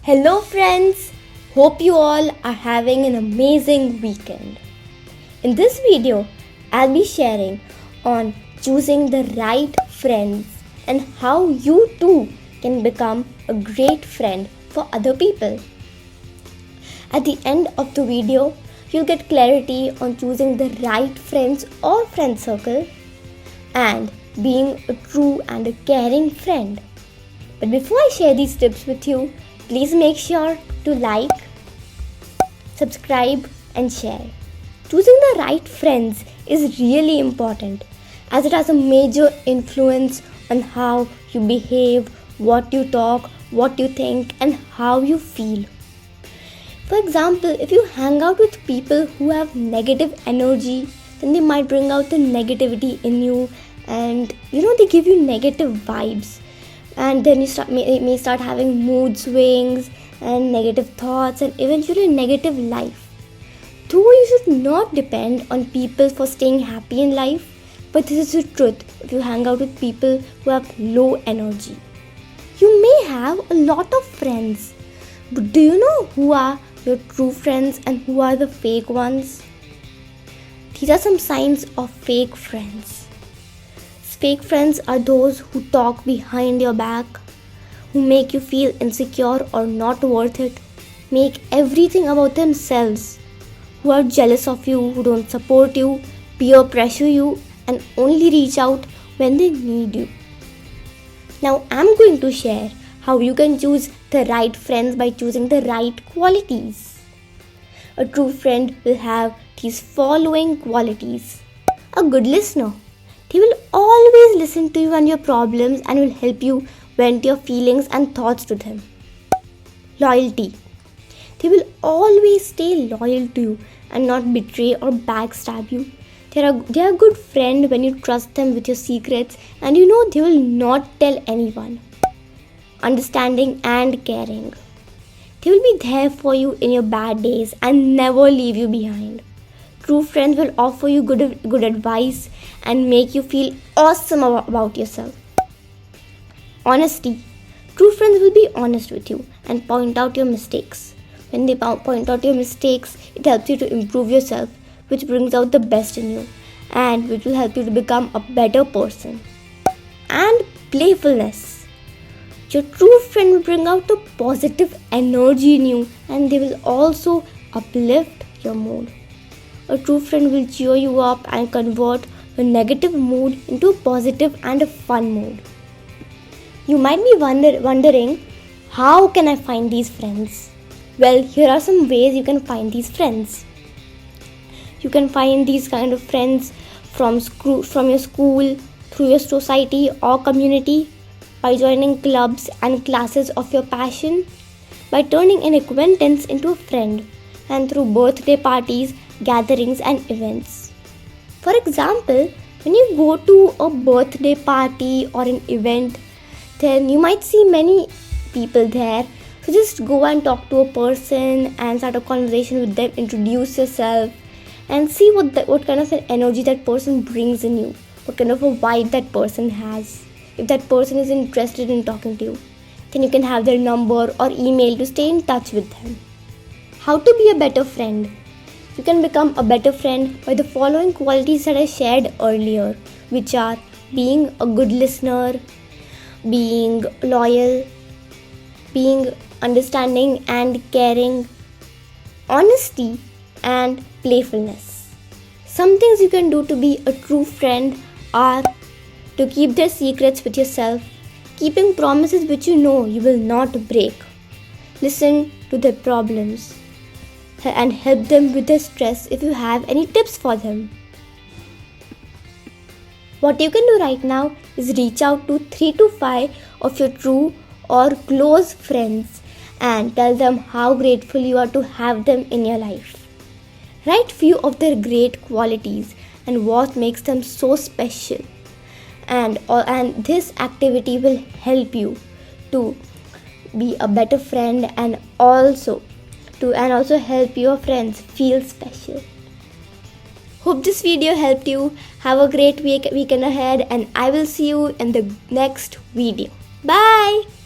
Hello friends, hope you all are having an amazing weekend. In this video, I'll be sharing on choosing the right friends and how you too can become a great friend for other people. At the end of the video, you'll get clarity on choosing the right friends or friend circle and being a true and a caring friend. But before I share these tips with you, please make sure to like, subscribe and share. Choosing the right friends is really important as it has a major influence on how you behave, what you talk, what you think and how you feel. For example, if you hang out with people who have negative energy, then they might bring out the negativity in you and they give you negative vibes. And then you may start having mood swings and negative thoughts and eventually negative life. Though you should not depend on people for staying happy in life, but this is the truth if you hang out with people who have low energy. You may have a lot of friends, but do you know who are your true friends and who are the fake ones? These are some signs of fake friends. Fake friends are those who talk behind your back, who make you feel insecure or not worth it, make everything about themselves, who are jealous of you, who don't support you, peer pressure you, and only reach out when they need you. Now I'm going to share how you can choose the right friends by choosing the right qualities. A true friend will have these following qualities. A good listener. He will always listen to you and your problems and will help you vent your feelings and thoughts to them. Loyalty. They will always stay loyal to you and not betray or backstab you. They are a good friend when you trust them with your secrets and they will not tell anyone. Understanding and caring. They will be there for you in your bad days and never leave you behind. True friends will offer you good advice and make you feel awesome about yourself. Honesty. True friends will be honest with you and point out your mistakes. When they point out your mistakes, it helps you to improve yourself, which brings out the best in you and which will help you to become a better person. And playfulness. Your true friend will bring out the positive energy in you and they will also uplift your mood. A true friend will cheer you up and convert your negative mood into a positive and a fun mood. You might be wondering, how can I find these friends? Well, here are some ways you can find these friends. You can find these kind of friends from your school, through your society or community, by joining clubs and classes of your passion, by turning an acquaintance into a friend, and through birthday parties, gatherings and events. For example, when you go to a birthday party or an event, then you might see many people there. So just go and talk to a person and start a conversation with them, introduce yourself and see what kind of an energy that person brings in you, what kind of a vibe that person has. If that person is interested in talking to you, then you can have their number or email to stay in touch with them. How to be a better friend? You can become a better friend by the following qualities that I shared earlier, which are being a good listener, being loyal, being understanding and caring, honesty and playfulness. Some things you can do to be a true friend are to keep their secrets with yourself, keeping promises which you know you will not break, listen to their problems, and help them with their stress if you have any tips for them. What you can do right now is reach out to 3 to 5 of your true or close friends and tell them how grateful you are to have them in your life. Write few of their great qualities and what makes them so special. And this activity will help you to be a better friend and also help your friends feel special. Hope this video helped you. Have a great weekend ahead and I will see you in the next video. Bye!